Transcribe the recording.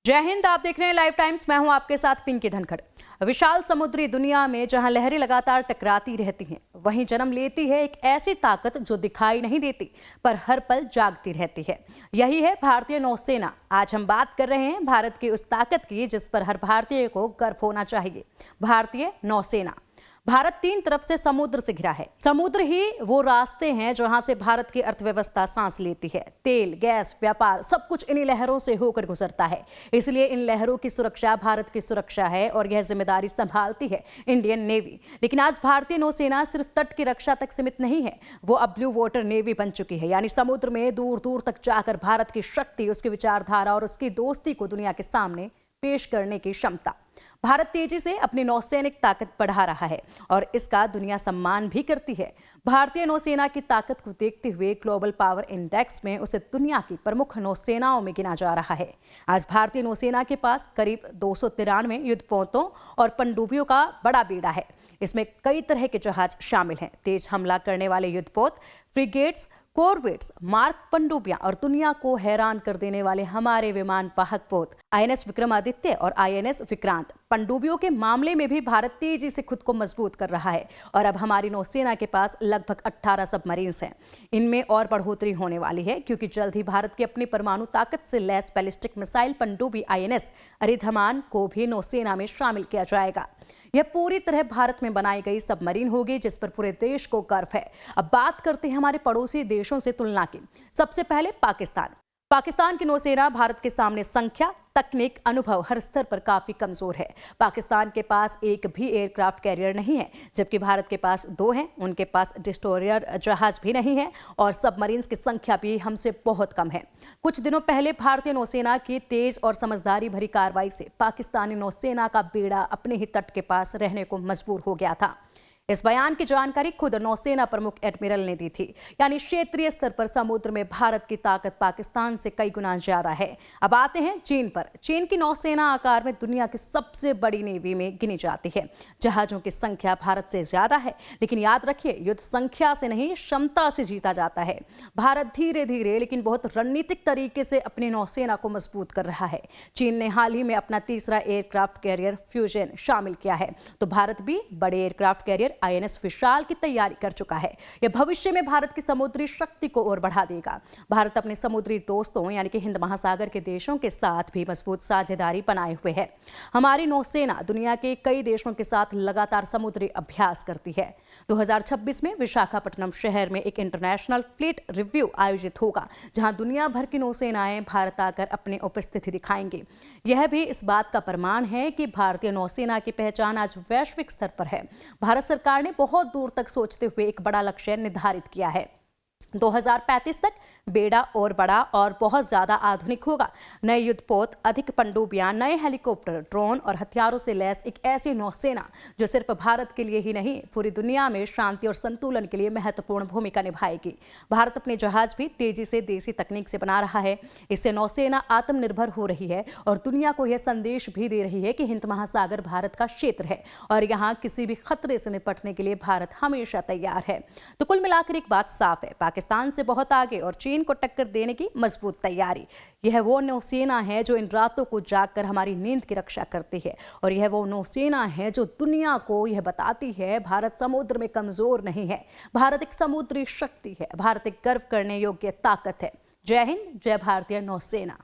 जय हिंद। आप देख रहे हैं लाइव टाइम्स। मैं हूं आपके साथ पिंकी धनखड़। विशाल समुद्री दुनिया में जहां लहरें लगातार टकराती रहती हैं, वहीं जन्म लेती है एक ऐसी ताकत जो दिखाई नहीं देती पर हर पल जागती रहती है। यही है भारतीय नौसेना। आज हम बात कर रहे हैं भारत की उस ताकत की जिस पर हर भारतीय को गर्व होना चाहिए। भारतीय नौसेना। भारत 3 तरफ से समुद्र से घिरा है। समुद्र ही वो रास्ते हैं जहां से भारत की अर्थव्यवस्था सांस लेती है। तेल, गैस, व्यापार सब कुछ इन्हीं लहरों से होकर गुजरता है। इसलिए इन लहरों की सुरक्षा भारत की सुरक्षा है और यह जिम्मेदारी संभालती है इंडियन नेवी। लेकिन आज भारतीय नौसेना सिर्फ तट की रक्षा तक सीमित नहीं है, वो अब ब्लू वाटर नेवी बन चुकी है। यानी समुद्र में दूर दूर तक जाकर भारत की शक्ति, उसकी विचारधारा और उसकी दोस्ती को दुनिया के सामने पेश करने की क्षमता। भारत तेजी से अपनी नौसैनिक ताकत बढ़ा रहा है और इसका दुनिया सम्मान भी करती है। भारतीय नौसेना की ताकत को देखते हुए ग्लोबल पावर इंडेक्स में उसे दुनिया की प्रमुख नौसेनाओं में गिना जा रहा है। आज भारतीय नौसेना के पास करीब 293 युद्धपोतों और पनडुब्बियों का बड़ा बेड़ा है। इसमें कई तरह के जहाज शामिल हैं। तेज हमला करने वाले युद्धपोत, फ्रिगेट्स, कॉर्वेट्स, मार्क पनडुब्बियां और दुनिया को हैरान कर देने वाले हमारे विमान वाहक पोत आईएनएस विक्रमादित्य और आईएनएस विक्रांत। पनडुब्बियों के मामले में भी भारत तेजी से खुद को मजबूत कर रहा है और अब हमारी नौसेना के पास लगभग 18 सबमरीन्स हैं। इनमें और बढ़ोतरी होने वाली है क्योंकि जल्द ही भारत की अपनी परमाणु ताकत से लैस बैलिस्टिक मिसाइल पनडुब्बी आईएनएस अरिधमान को भी नौसेना में शामिल किया जाएगा। यह पूरी तरह भारत में बनाई गई सबमरीन होगी जिस पर पूरे देश को गर्व है। अब बात करते हैं हमारे पड़ोसी देशों से तुलना की। सबसे पहले पाकिस्तान की नौसेना भारत के सामने संख्या, तकनीक, अनुभव हर स्तर पर काफी कमजोर है। पाकिस्तान के पास एक भी एयरक्राफ्ट कैरियर नहीं है, जबकि भारत के पास 2 हैं। उनके पास डिस्ट्रॉयर जहाज भी नहीं है और सबमरीन्स की संख्या भी हमसे बहुत कम है। कुछ दिनों पहले भारतीय नौसेना की तेज और समझदारी भरी कार्रवाई से पाकिस्तानी नौसेना का बेड़ा अपने ही तट के पास रहने को मजबूर हो गया था। इस बयान की जानकारी खुद नौसेना प्रमुख एडमिरल ने दी थी। यानी क्षेत्रीय स्तर पर समुद्र में भारत की ताकत पाकिस्तान से कई गुना ज्यादा है। अब आते हैं चीन पर। चीन की नौसेना आकार में दुनिया की सबसे बड़ी नेवी में गिनी जाती है। जहाजों की संख्या भारत से ज्यादा है, लेकिन याद रखिए, युद्ध संख्या से नहीं, क्षमता से जीता जाता है। भारत धीरे धीरे लेकिन बहुत रणनीतिक तरीके से अपनी नौसेना को मजबूत कर रहा है। चीन ने हाल ही में अपना तीसरा एयरक्राफ्ट कैरियर फ्यूजन शामिल किया है, तो भारत भी बड़े एयरक्राफ्ट कैरियर आईएनएस विशाल की तैयारी कर चुका है। यह भविष्य में भारत की समुद्री शक्ति को और बढ़ा देगा। भारत अपने समुद्री दोस्तों यानी कि हिंद महासागर के देशों के साथ भी मजबूत साझेदारी बनाए हुए है। हमारी नौसेना दुनिया के कई देशों के साथ लगातार समुद्री अभ्यास करती है। 2026 में विशाखापट्टनम शहर में एक इंटरनेशनल फ्लीट रिव्यू आयोजित होगा, जहां दुनिया भर की नौसेनाएं भारत आकर अपनी उपस्थिति दिखाएंगी। यह भी इस बात का प्रमाण है कि भारतीय नौसेना की पहचान आज वैश्विक स्तर पर है। भारत सरकार ने बहुत दूर तक सोचते हुए एक बड़ा लक्ष्य निर्धारित किया है। 2035 तक बेड़ा और बड़ा और बहुत ज्यादा आधुनिक होगा। नए युद्धपोत, अधिक पनडुब्बियां, नए हेलीकॉप्टर, ड्रोन और हथियारों से लैस एक ऐसी नौसेना जो सिर्फ भारत के लिए ही नहीं, पूरी दुनिया में शांति और संतुलन के लिए महत्वपूर्ण भूमिका निभाएगी। भारत अपने जहाज भी तेजी से देसी तकनीक से बना रहा है। इससे नौसेना आत्मनिर्भर हो रही है और दुनिया को यह संदेश भी दे रही है कि हिंद महासागर भारत का क्षेत्र है और यहाँ किसी भी खतरे से निपटने के लिए भारत हमेशा तैयार है। तो कुल मिलाकर एक बात साफ है, पाकिस्तान से बहुत आगे और चीन को टक्कर देने की मजबूत तैयारी। यह वो नौसेना है जो इन रातों को जागकर हमारी नींद की रक्षा करती है और यह वो नौसेना है जो दुनिया को यह बताती है भारत समुद्र में कमजोर नहीं है। भारत एक समुद्री शक्ति है। भारत एक गर्व करने योग्य ताकत है। जय हिंद, जय भारतीय नौसेना।